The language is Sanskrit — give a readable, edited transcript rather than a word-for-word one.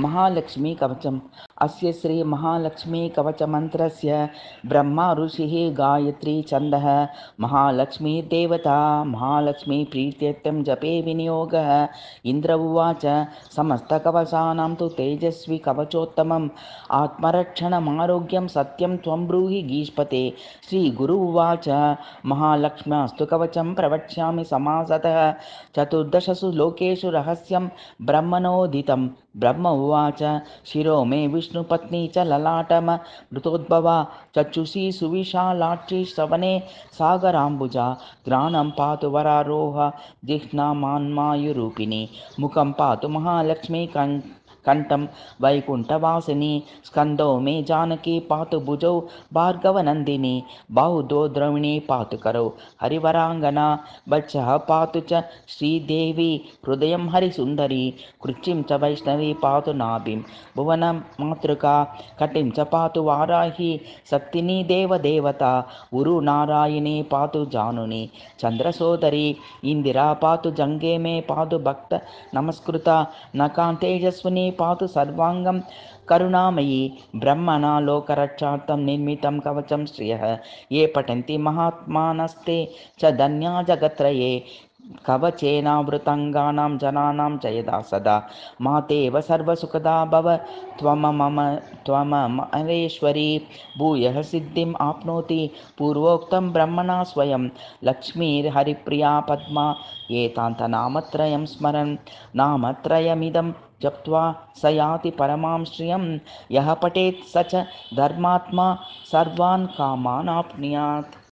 महालक्ष्मी कवचम्। अस्य श्री महालक्ष्मी कवच मंत्रस्य ब्रह्मा ऋषिः गायत्री छन्दः महालक्ष्मी देवता महालक्ष्मी प्रीत्यर्थं जपे विनियोगः। इंद्र उवाच समस्तकवचानां तु तेजस्वी कवचोत्तमम् आत्मरक्षणमारोग्यं सत्यं त्वं ब्रूहि गीष्पते। श्रीगुरु उवाच महालक्ष्म्यास्तु कवचं प्रवक्ष्यामि समासतः चतुर्दशसु लोकेषु रहस्यं ब्रह्मणोदितं। ब्रह्म उवाच शिरो मे विष्णुपत्नी च ललाटमृतोद्भवा चक्षुषी सुविशालाक्षी श्रवणे सागराम्बुजा घ्राणं पातु वरारोह जिह्नामान्मायुरूपिणी मुखं पातु महालक्ष्मी कंठं वैकुण्ठवासिनी स्कन्दो मे जानकी पातु भुजौ भार्गवनन्दिनी बाहुदो द्रविणी पातु करौ हरिवराङ्गना वक्षः पातु च श्रीदेवी हृदयं हरिसुन्दरी कृचिं च वैष्णवी पातु नाभिं भुवनमातृका कटिं च पातु वाराही शक्तिनी देवदेवता उरु नारायणी पातु जानुनी चन्द्रसोदरी इंदिरा पातु जङ्गे मे पातु भक्त नमस्कृता नकां तेजस्विनी पातु सर्वांगं करुणामयी ब्रह्मणा लोकरक्षार्थं निर्मितं कवचं श्रियः ये पठन्ति महात्मानस्ते च धन्या जगत्त्रये कवचेनावृताङ्गानां जनानां जयदा सदा मातेव सर्वसुखदा भव त्वममरेश्वरी भूयः सिद्धिम् आप्नोति पूर्वोक्तं ब्रह्मणा स्वयं लक्ष्मीर्हरिप्रिया पद्मा एतान्तनामत्रयं स्मरन् नामत्रयमिदं जप्त्वा स याति परमां श्रियं यः पठेत् स च धर्मात्मा सर्वान् कामान् आप्नुयात्।